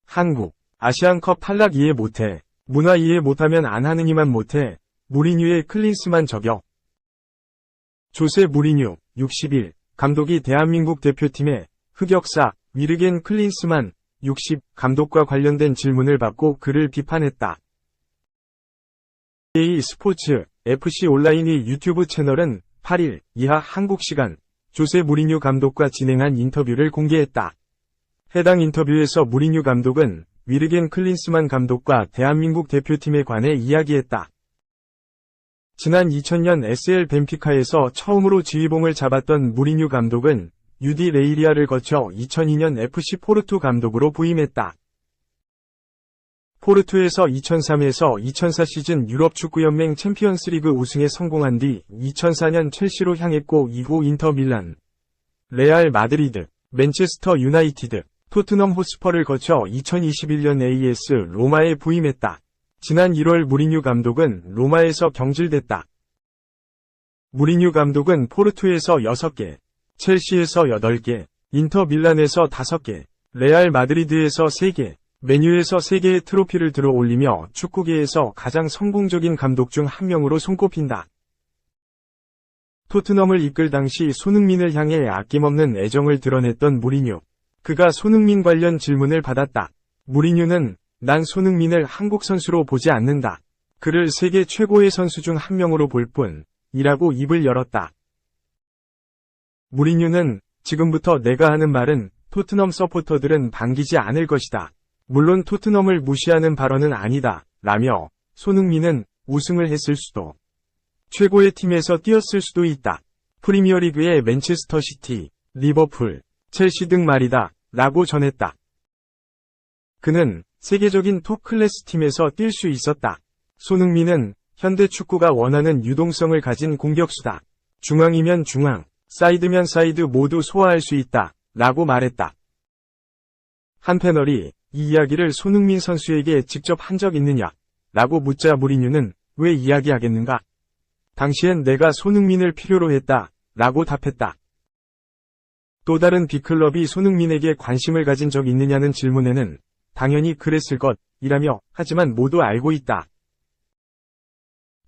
한국, 아시안컵 탈락 이해 못해. 문화 이해 못하면 안 하느니만 못해. 무리뉴의 클린스만 저격. 조세 무리뉴, 60일, 감독이 대한민국 대표팀의 흑역사, 위르겐 클린스만, 60, 감독과 관련된 질문을 받고 그를 비판했다. EA 스포츠, FC 온라인의 유튜브 채널은 8일, 이하 한국 시간, 조세 무리뉴 감독과 진행한 인터뷰를 공개했다. 해당 인터뷰에서 무리뉴 감독은 위르겐 클린스만 감독과 대한민국 대표팀에 관해 이야기했다. 지난 2000년 SL 벤피카에서 처음으로 지휘봉을 잡았던 무리뉴 감독은 UD 레이리아를 거쳐 2002년 FC 포르투 감독으로 부임했다. 포르투에서 2003에서 2004 시즌 유럽축구연맹 챔피언스리그 우승에 성공한 뒤 2004년 첼시로 향했고 이후 인터 밀란, 레알 마드리드, 맨체스터 유나이티드, 토트넘 호스퍼를 거쳐 2021년 AS 로마에 부임했다. 지난 1월 무리뉴 감독은 로마에서 경질됐다. 무리뉴 감독은 포르투에서 6개, 첼시에서 8개, 인터 밀란에서 5개, 레알 마드리드에서 3개, 맨유에서 3개의 트로피를 들어 올리며 축구계에서 가장 성공적인 감독 중 한 명으로 손꼽힌다. 토트넘을 이끌 당시 손흥민을 향해 아낌없는 애정을 드러냈던 무리뉴. 그가 손흥민 관련 질문을 받았다. 무리뉴는 난 손흥민을 한국 선수로 보지 않는다. 그를 세계 최고의 선수 중 한 명으로 볼 뿐이라고 입을 열었다. 무리뉴는 지금부터 내가 하는 말은 토트넘 서포터들은 반기지 않을 것이다. 물론 토트넘을 무시하는 발언은 아니다. 라며 손흥민은 우승을 했을 수도, 최고의 팀에서 뛰었을 수도 있다. 프리미어리그의 맨체스터 시티, 리버풀, 첼시 등 말이다. 라고 전했다. 그는 세계적인 톱 클래스 팀에서 뛸 수 있었다. 손흥민은 현대 축구가 원하는 유동성을 가진 공격수다. 중앙이면 중앙, 사이드면 사이드 모두 소화할 수 있다. 라고 말했다. 한 패널이 이 이야기를 손흥민 선수에게 직접 한 적 있느냐? 라고 묻자 무리뉴는 왜 이야기하겠는가? 당시엔 내가 손흥민을 필요로 했다. 라고 답했다. 또 다른 빅클럽이 손흥민에게 관심을 가진 적 있느냐는 질문에는 당연히 그랬을 것이라며 하지만 모두 알고 있다.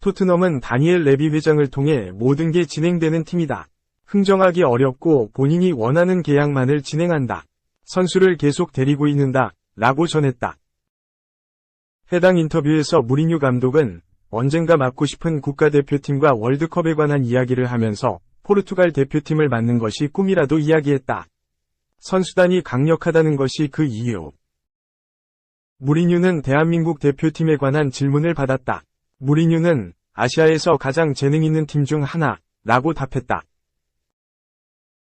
토트넘은 다니엘 레비 회장을 통해 모든 게 진행되는 팀이다. 흥정하기 어렵고 본인이 원하는 계약만을 진행한다. 선수를 계속 데리고 있는다. 라고 전했다. 해당 인터뷰에서 무리뉴 감독은 언젠가 맡고 싶은 국가대표팀과 월드컵에 관한 이야기를 하면서 포르투갈 대표팀을 맡는 것이 꿈이라도 이야기했다. 선수단이 강력하다는 것이 그 이유. 무리뉴는 대한민국 대표팀에 관한 질문을 받았다. 무리뉴는 아시아에서 가장 재능 있는 팀 중 하나라고 답했다.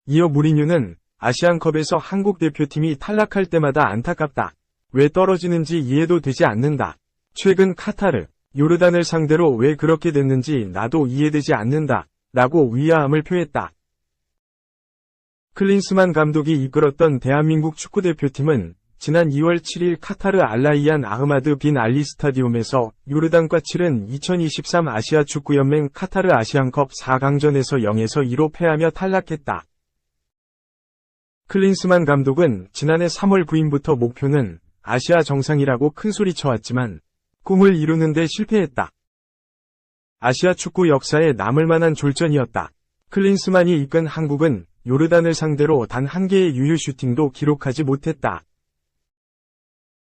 이어 무리뉴는 아시안컵에서 한국 대표팀이 탈락할 때마다 안타깝다. 왜 떨어지는지 이해도 되지 않는다. 최근 카타르, 요르단을 상대로 왜 그렇게 됐는지 나도 이해되지 않는다. 라고 위화함을 표했다. 클린스만 감독이 이끌었던 대한민국 축구대표팀은 지난 2월 7일 카타르 알라이안 아흐마드 빈 알리 스타디움에서 요르단과 치른 2023 아시아 축구연맹 카타르 아시안컵 4강전에서 0에서 2로 패하며 탈락했다. 클린스만 감독은 지난해 3월 부임부터 목표는 아시아 정상이라고 큰소리쳐왔지만 꿈을 이루는 데 실패했다. 아시아 축구 역사에 남을 만한 졸전이었다. 클린스만이 이끈 한국은 요르단을 상대로 단 한 개의 유효 슈팅도 기록하지 못했다.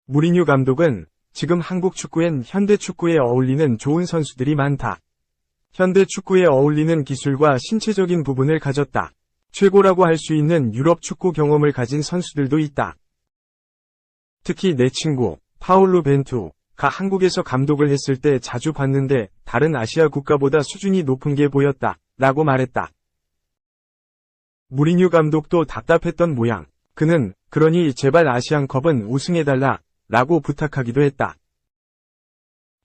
무리뉴 감독은 지금 한국 축구엔 현대 축구에 어울리는 좋은 선수들이 많다. 현대 축구에 어울리는 기술과 신체적인 부분을 가졌다. 최고라고 할 수 있는 유럽 축구 경험을 가진 선수들도 있다. 특히 내 친구 파울루 벤투가 한국에서 감독을 했을 때 자주 봤는데 다른 아시아 국가보다 수준이 높은 게 보였다. 라고 말했다. 무리뉴 감독도 답답했던 모양. 그는 그러니 제발 아시안컵은 우승해달라. 라고 부탁하기도 했다.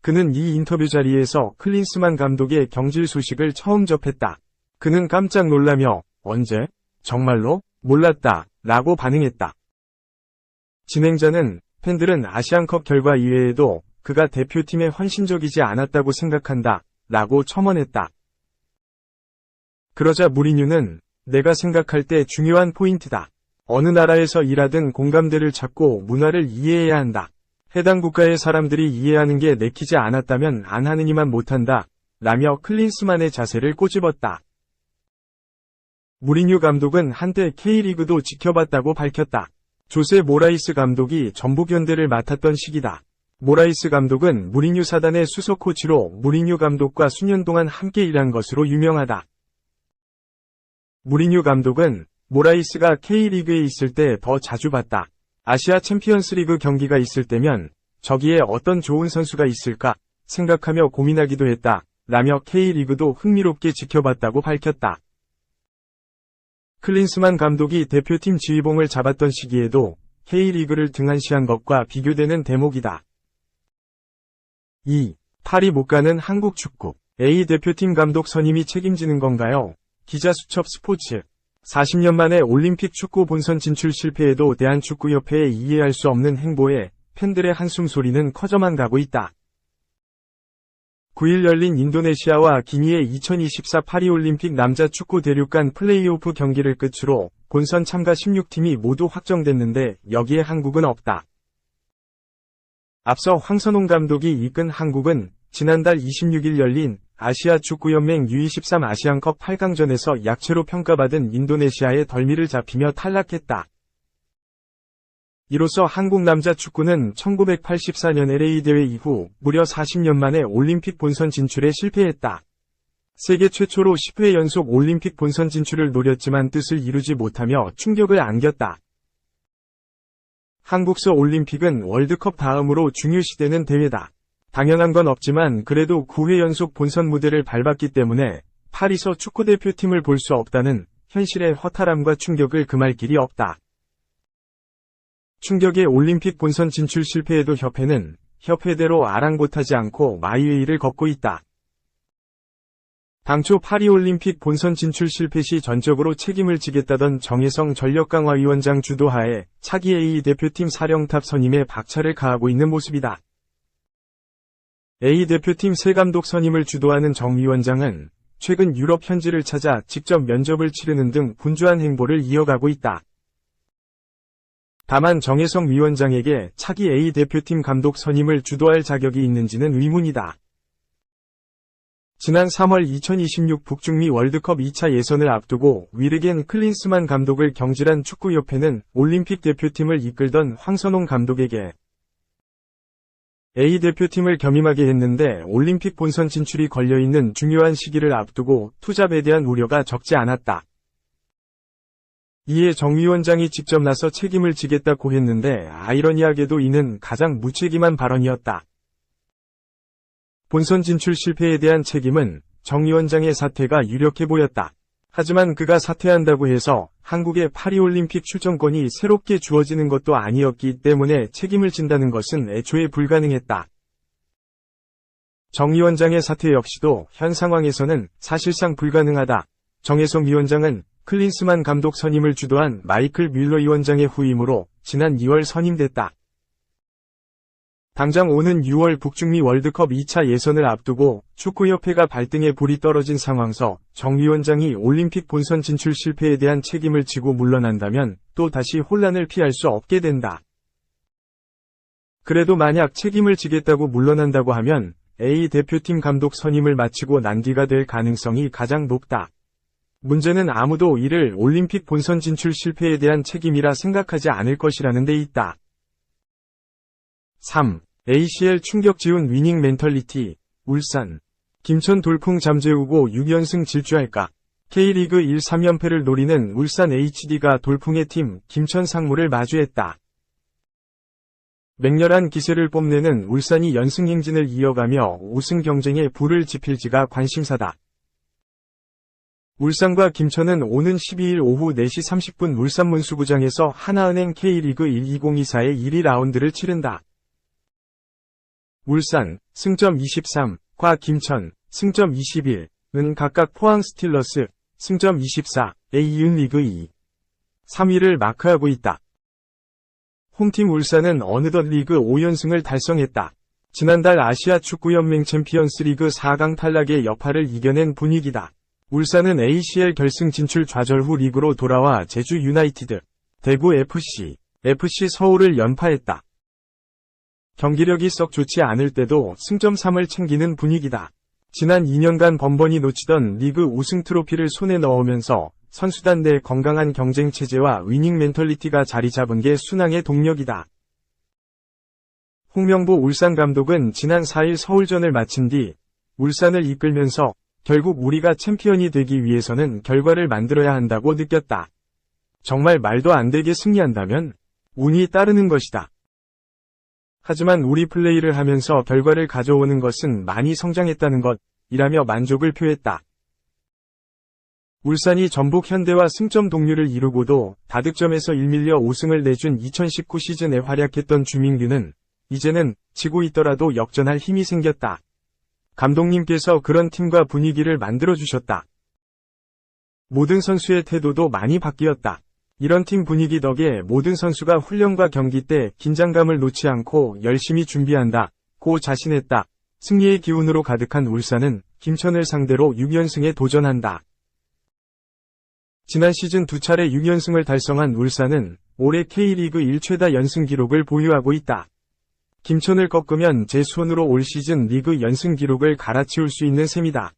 그는 이 인터뷰 자리에서 클린스만 감독의 경질 소식을 처음 접했다. 그는 깜짝 놀라며 언제? 정말로? 몰랐다. 라고 반응했다. 진행자는 팬들은 아시안컵 결과 이외에도 그가 대표팀에 헌신적이지 않았다고 생각한다. 라고 첨언했다. 그러자 무리뉴는 내가 생각할 때 중요한 포인트다. 어느 나라에서 일하든 공감대를 찾고 문화를 이해해야 한다. 해당 국가의 사람들이 이해하는 게 내키지 않았다면 안 하느니만 못한다. 라며 클린스만의 자세를 꼬집었다. 무리뉴 감독은 한때 K리그도 지켜봤다고 밝혔다. 조세 모라이스 감독이 전북현대를 맡았던 시기다. 모라이스 감독은 무리뉴 사단의 수석 코치로 무리뉴 감독과 수년 동안 함께 일한 것으로 유명하다. 무리뉴 감독은 모라이스가 K리그에 있을 때 더 자주 봤다. 아시아 챔피언스리그 경기가 있을 때면 저기에 어떤 좋은 선수가 있을까 생각하며 고민하기도 했다. 라며 K리그도 흥미롭게 지켜봤다고 밝혔다. 클린스만 감독이 대표팀 지휘봉을 잡았던 시기에도 K리그를 등한시한 것과 비교되는 대목이다. 2. 파리 못 가는 한국 축구. A 대표팀 감독 선임이 책임지는 건가요? 기자 수첩 스포츠. 40년 만에 올림픽 축구 본선 진출 실패에도 대한축구협회의 이해할 수 없는 행보에 팬들의 한숨 소리는 커져만 가고 있다. 9일 열린 인도네시아와 기니의 2024 파리올림픽 남자 축구 대륙간 플레이오프 경기를 끝으로 본선 참가 16팀이 모두 확정됐는데 여기에 한국은 없다. 앞서 황선홍 감독이 이끈 한국은 지난달 26일 열린 아시아 축구연맹 U23 아시안컵 8강전에서 약체로 평가받은 인도네시아의 덜미를 잡히며 탈락했다. 이로써 한국 남자 축구는 1984년 LA 대회 이후 무려 40년 만에 올림픽 본선 진출에 실패했다. 세계 최초로 10회 연속 올림픽 본선 진출을 노렸지만 뜻을 이루지 못하며 충격을 안겼다. 한국서 올림픽은 월드컵 다음으로 중요시되는 대회다. 당연한 건 없지만 그래도 9회 연속 본선 무대를 밟았기 때문에 파리서 축구대표팀을 볼 수 없다는 현실의 허탈함과 충격을 금할 길이 없다. 충격의 올림픽 본선 진출 실패에도 협회는 협회대로 아랑곳하지 않고 마이웨이를 걷고 있다. 당초 파리올림픽 본선 진출 실패 시 전적으로 책임을 지겠다던 정혜성 전력강화위원장 주도하에 차기 A 대표팀 사령탑 선임에 박차를 가하고 있는 모습이다. A 대표팀 새 감독 선임을 주도하는 정 위원장은 최근 유럽 현지를 찾아 직접 면접을 치르는 등 분주한 행보를 이어가고 있다. 다만 정혜성 위원장에게 차기 A 대표팀 감독 선임을 주도할 자격이 있는지는 의문이다. 지난 3월 2026 북중미 월드컵 2차 예선을 앞두고 위르겐 클린스만 감독을 경질한 축구협회는 올림픽 대표팀을 이끌던 황선홍 감독에게 A 대표팀을 겸임하게 했는데 올림픽 본선 진출이 걸려있는 중요한 시기를 앞두고 투잡에 대한 우려가 적지 않았다. 이에 정 위원장이 직접 나서 책임을 지겠다고 했는데 아이러니하게도 이는 가장 무책임한 발언이었다. 본선 진출 실패에 대한 책임은 정 위원장의 사퇴가 유력해 보였다. 하지만 그가 사퇴한다고 해서 한국의 파리올림픽 출전권이 새롭게 주어지는 것도 아니었기 때문에 책임을 진다는 것은 애초에 불가능했다. 정 위원장의 사퇴 역시도 현 상황에서는 사실상 불가능하다. 정혜성 위원장은 클린스만 감독 선임을 주도한 마이클 뮬러 위원장의 후임으로 지난 2월 선임됐다. 당장 오는 6월 북중미 월드컵 2차 예선을 앞두고 축구협회가 발등에 불이 떨어진 상황서 정 위원장이 올림픽 본선 진출 실패에 대한 책임을 지고 물러난다면 또 다시 혼란을 피할 수 없게 된다. 그래도 만약 책임을 지겠다고 물러난다고 하면 A 대표팀 감독 선임을 마치고 난 뒤가 될 가능성이 가장 높다. 문제는 아무도 이를 올림픽 본선 진출 실패에 대한 책임이라 생각하지 않을 것이라는 데 있다. 3. ACL 충격 지운 위닝 멘털리티, 울산. 김천 돌풍 잠재우고 6연승 질주할까? K리그 1 3연패를 노리는 울산 HD가 돌풍의 팀 김천 상무를 마주했다. 맹렬한 기세를 뽐내는 울산이 연승 행진을 이어가며 우승 경쟁에 불을 지필 지가 관심사다. 울산과 김천은 오는 12일 오후 4시 30분 울산 문수구장에서 하나은행 K리그 1-2024의 1위 라운드를 치른다. 울산, 승점 23과 김천, 승점 21은 각각 포항 스틸러스, 승점 24에 이은 리그 2, 3위를 마크하고 있다. 홈팀 울산은 어느덧 리그 5연승을 달성했다. 지난달 아시아 축구연맹 챔피언스 리그 4강 탈락의 여파를 이겨낸 분위기다. 울산은 ACL 결승 진출 좌절 후 리그로 돌아와 제주 유나이티드, 대구 FC, FC 서울을 연파했다. 경기력이 썩 좋지 않을 때도 승점 3을 챙기는 분위기다. 지난 2년간 번번이 놓치던 리그 우승 트로피를 손에 넣으면서 선수단 내 건강한 경쟁 체제와 위닝 멘털리티가 자리 잡은 게 순항의 동력이다. 홍명보 울산 감독은 지난 4일 서울전을 마친 뒤 울산을 이끌면서 결국 우리가 챔피언이 되기 위해서는 결과를 만들어야 한다고 느꼈다. 정말 말도 안 되게 승리한다면 운이 따르는 것이다. 하지만 우리 플레이를 하면서 결과를 가져오는 것은 많이 성장했다는 것이라며 만족을 표했다. 울산이 전북 현대와 승점 동률을 이루고도 다득점에서 일밀려 5승을 내준 2019 시즌에 활약했던 주민규는 이제는 지고 있더라도 역전할 힘이 생겼다. 감독님께서 그런 팀과 분위기를 만들어주셨다. 모든 선수의 태도도 많이 바뀌었다. 이런 팀 분위기 덕에 모든 선수가 훈련과 경기 때 긴장감을 놓지 않고 열심히 준비한다고 자신했다. 승리의 기운으로 가득한 울산은 김천을 상대로 6연승에 도전한다. 지난 시즌 2차례 6연승을 달성한 울산은 올해 K리그 1최다 연승 기록을 보유하고 있다. 김천을 꺾으면 제 손으로 올 시즌 리그 연승 기록을 갈아치울 수 있는 셈이다.